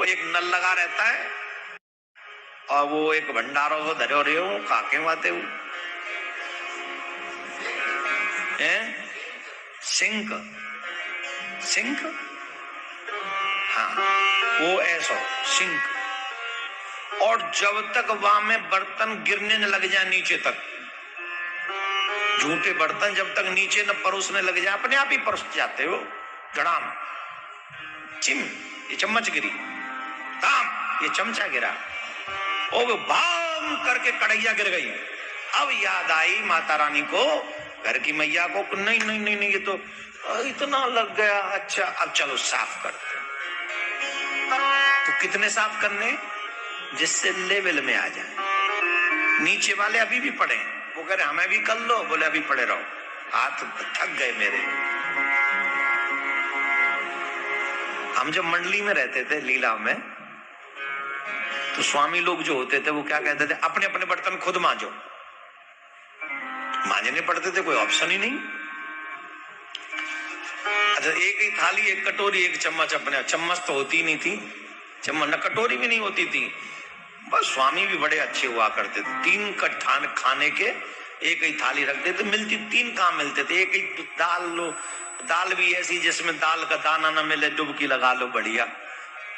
एक नल लगा रहता है और वो एक भंडारों को धरे रहे हो काके माते हो सिंक सिंक, हाँ वो ऐसा सिंक। और जब तक वहां में बर्तन गिरने न लग जाए नीचे तक, झूठे बर्तन जब तक नीचे न परोसने लग जाए, अपने आप ही परोस जाते हो। गड़ाम, चिम, ये चम्मच गिरी, ताम, ये चमचा गिरा, ओ वो भाम करके कढ़ैया गिर गई। अब याद आई माता रानी को, घर की मैया को, नहीं नहीं नहीं नहीं ये तो इतना लग गया। अच्छा अब चलो साफ करते। तो कितने साफ करने, जिससे लेवल में आ जाए। नीचे वाले अभी भी पड़े, वो कह रहे हमें भी कर लो, बोले अभी पड़े रहो, हाथ थक गए मेरे। हम जब मंडली में रहते थे लीला में, तो स्वामी लोग जो होते थे वो क्या कहते थे, अपने अपने बर्तन खुद मांजो। मांजने पड़ते थे, कोई ऑप्शन ही नहीं। अच्छा एक ही थाली, एक कटोरी, एक चम्मच, अपने चम्मच तो होती नहीं थी, चम्मच न कटोरी भी नहीं होती थी। बस स्वामी भी बड़े अच्छे हुआ करते थे, 3 कट्ठान खाने के एक ही थाली रखते थे, मिलती 3 काम मिलते थे। एक ही दाल लो, दाल भी ऐसी जिसमें दाल का दाना न मिले, डुबकी लगा लो बढ़िया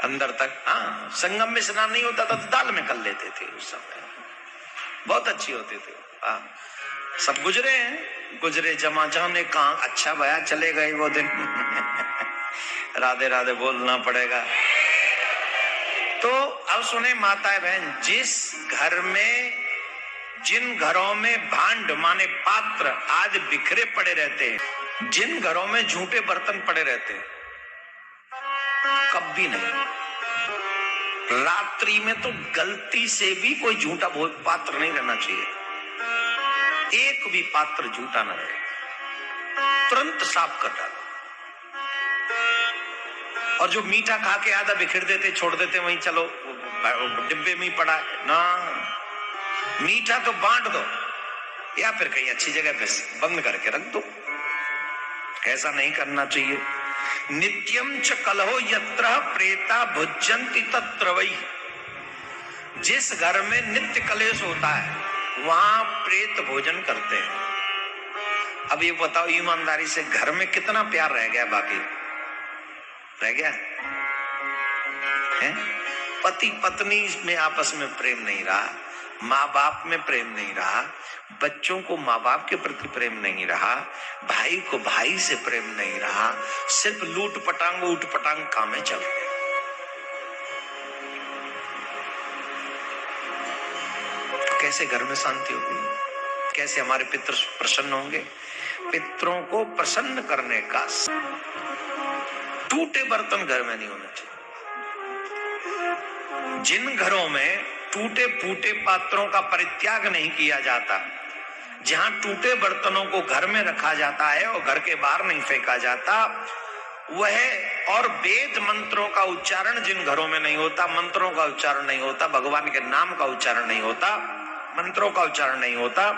अंदर तक। हाँ संगम में स्नान नहीं होता था तो दाल में कर लेते थे, उस समय बहुत अच्छी होते थे। हाँ सब गुजरे हैं, गुजरे जमा जाने कहाँ, अच्छा भया चले गए वो दिन। राधे राधे बोलना पड़ेगा। तो अब सुने माता बहन, जिस घर में, जिन घरों में भांड माने पात्र आज बिखरे पड़े रहते हैं, जिन घरों में झूठे बर्तन पड़े रहते हैं, कभी नहीं, रात्रि में तो गलती से भी कोई झूठा पात्र नहीं रहना चाहिए। एक भी पात्र झूठा न रहे, तुरंत साफ कर डालो। और जो मीठा खा के आधा बिखेर देते, छोड़ देते वहीं, चलो डिब्बे में ही पड़ा है ना, मीठा तो बांट दो या फिर कहीं अच्छी जगह पे बंद करके रख दो। ऐसा नहीं करना चाहिए। नित्यम च कलहो यत्र प्रेता भुज्यन्ति तत्र वै। जिस घर में नित्य कलेश होता है वहां प्रेत भोजन करते हैं। अब ये बताओ ईमानदारी से, घर में कितना प्यार रह गया, बाकी रह गया है? पति पत्नी में आपस में प्रेम नहीं रहा, माँ बाप में प्रेम नहीं रहा, बच्चों को माँ बाप के प्रति प्रेम नहीं रहा, भाई को भाई से प्रेम नहीं रहा, सिर्फ लूट पटांग उठ पटांग कामें चल रहे। कैसे घर में शांति होगी, कैसे हमारे पितृ प्रसन्न होंगे? पितरों को प्रसन्न करने का, टूटे बर्तन घर में नहीं होना चाहिए। जिन घरों में टूटे फूटे पात्रों का परित्याग नहीं किया जाता, जहां टूटे बर्तनों को घर में रखा जाता है और घर के बाहर नहीं फेंका जाता, वह और वेद मंत्रों का उच्चारण जिन घरों में नहीं होता, मंत्रों का उच्चारण नहीं होता, भगवान के नाम का उच्चारण नहीं होता, मंत्रों का उच्चारण नहीं होता,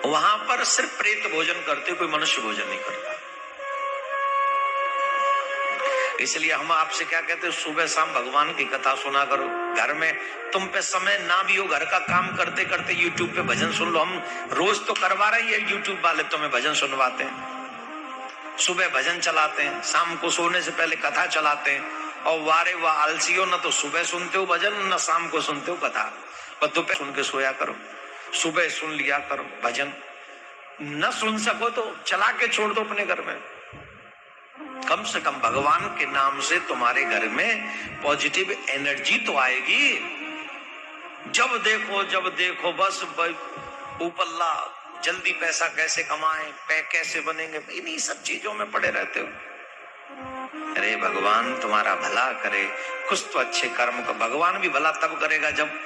वहां पर सिर्फ प्रेत भोजन करते, कोई मनुष्य भोजन नहीं करता। इसलिए हम आपसे क्या कहते हैं, सुबह शाम भगवान की कथा सुना करो। घर में तुम पे समय ना भी हो, घर का काम करते करते यूट्यूब पे भजन सुन लो। हम रोज तो करवा रहे हैं, यूट्यूब वाले तुम्हें भजन सुनवाते हैं, सुबह भजन चलाते हैं, शाम को सोने से पहले कथा चलाते हैं। और वारे वाह आलसियों, न तो सुबह सुनते हो भजन, न शाम को सुनते हो कथा, पर दोपहर सुन के सोया करो, सुबह सुन लिया करो भजन। न सुन सको तो चला के छोड़ दो अपने घर में। कम से कम भगवान के नाम से तुम्हारे घर में पॉजिटिव एनर्जी तो आएगी। जब देखो बस ऊपल्ला, जल्दी पैसा कैसे कमाएं, कैसे बनेंगे, इन्हीं सब चीजों में पड़े रहते हो। अरे भगवान तुम्हारा भला करे, कुछ तो अच्छे कर्म का। भगवान भी भला तब करेगा जब,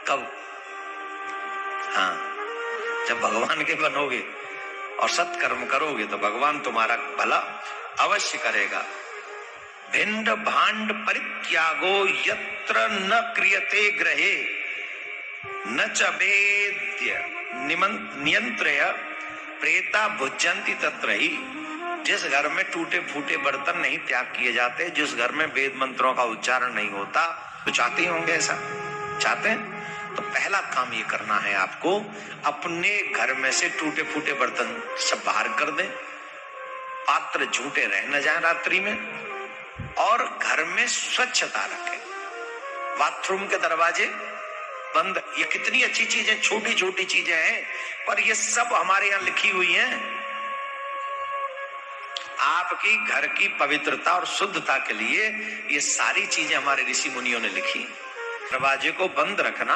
कब? हाँ जब भगवान के बनोगे और सत्कर्म करोगे तो भगवान तुम्हारा भला अवश्य करेगा। भिंड भांड परित्यागो यत्र न क्रियते ग्रहे न च वेद्य नियंत्रय प्रेता भुज्यन्ति तत्र ही। जिस घर में टूटे फूटे बर्तन नहीं त्याग किए जाते, जिस घर में वेद मंत्रों का उच्चारण नहीं होता, तो चाहते ही होंगे ऐसा? चाहते हैं? तो पहला काम ये करना है आपको, अपने घर में से टूटे फूटे बर्तन सब बाहर कर दें, पात्र झूठे रह न जाए रात्रि में, और घर में स्वच्छता रखें। बाथरूम के दरवाजे बंद। ये कितनी अच्छी चीजें, छोटी छोटी चीजें हैं, पर ये सब हमारे यहाँ लिखी हुई हैं। आपकी घर की पवित्रता और शुद्धता के लिए ये सारी चीजें हमारे ऋषि मुनियों ने लिखी। दरवाजे को बंद रखना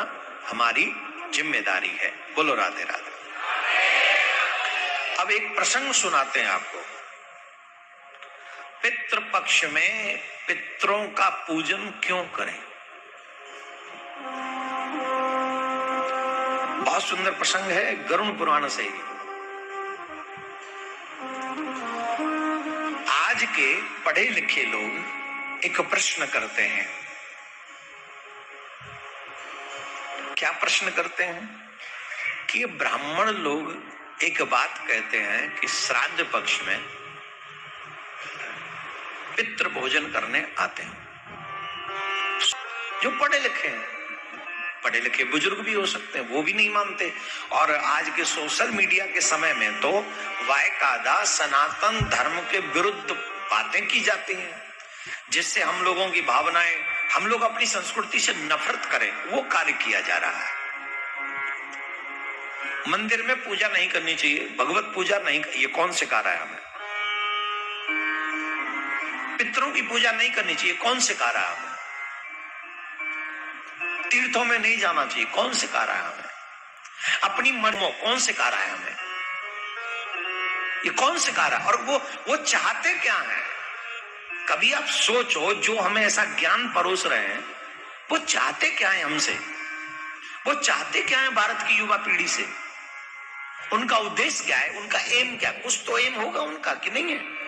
हमारी जिम्मेदारी है। बोलो राधे राधे। अब एक प्रसंग सुनाते हैं आपको। पितृपक्ष में पितरों का पूजन क्यों करें? बहुत सुंदर प्रसंग है, गरुड़ पुराण से ही। आज के पढ़े लिखे लोग एक प्रश्न करते हैं। क्या प्रश्न करते हैं? कि ब्राह्मण लोग एक बात कहते हैं कि श्राद्ध पक्ष में पितृ भोजन करने आते हैं। जो पढ़े लिखे हैं, पढ़े लिखे बुजुर्ग भी हो सकते हैं, वो भी नहीं मानते। और आज के सोशल मीडिया के समय में तो वायकादा सनातन धर्म के विरुद्ध बातें की जाती हैं, जिससे हम लोगों की भावनाएं, हम लोग अपनी संस्कृति से नफरत करें, वो कार्य किया जा रहा है। मंदिर में पूजा नहीं करनी चाहिए, भगवत पूजा नहीं, ये कौन सिखा रहा है हमें? पितरों की पूजा नहीं करनी चाहिए, कौन सिखा रहा है हमें? तीर्थों में नहीं जाना चाहिए, कौन सिखा रहा है हमें? अपनी मनों, कौन सिखा रहा है हमें? ये कौन सिखा रहा है? और वो चाहते क्या है? कभी आप सोचो, जो हमें ऐसा ज्ञान परोस रहे हैं, वो चाहते क्या है हमसे? वो चाहते क्या है भारत की युवा पीढ़ी से? उनका उद्देश्य क्या है? उनका एम क्या? कुछ तो एम होगा उनका, कि नहीं है?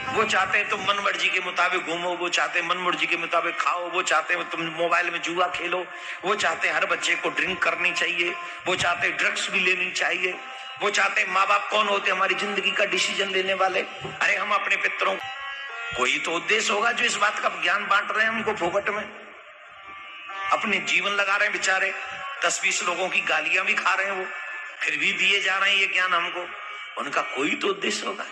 वो चाहते हैं तुम मन मर्जी के मुताबिक घूमो, वो चाहते हैं मन मर्जी के मुताबिक खाओ, वो चाहते हैं तुम मोबाइल में जुआ खेलो, वो चाहते हैं हर बच्चे को ड्रिंक करनी चाहिए, वो चाहते हैं ड्रग्स भी लेनी चाहिए, वो चाहते हैं। माँ बाप कौन होते हैं? हमारी जिंदगी का डिसीजन लेने वाले। अरे हम अपने पितरों, कोई तो उद्देश्य होगा जो इस बात का ज्ञान बांट रहे हैं हमको फोकट में। अपने जीवन लगा रहे हैं बेचारे, 10-20 लोगों की गालियां भी खा रहे हैं वो, फिर भी दिए जा रहे हैं ये ज्ञान हमको। उनका कोई तो उद्देश्य होगा।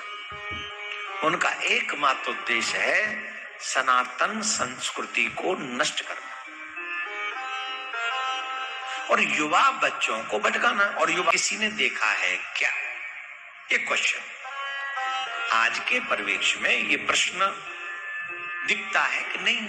उनका एकमात्र उद्देश्य है सनातन संस्कृति को नष्ट करना और युवा बच्चों को भटकाना। और युवा, किसी ने देखा है क्या? एक क्वेश्चन आज के परिवेश में ये प्रश्न दिखता है कि नहीं?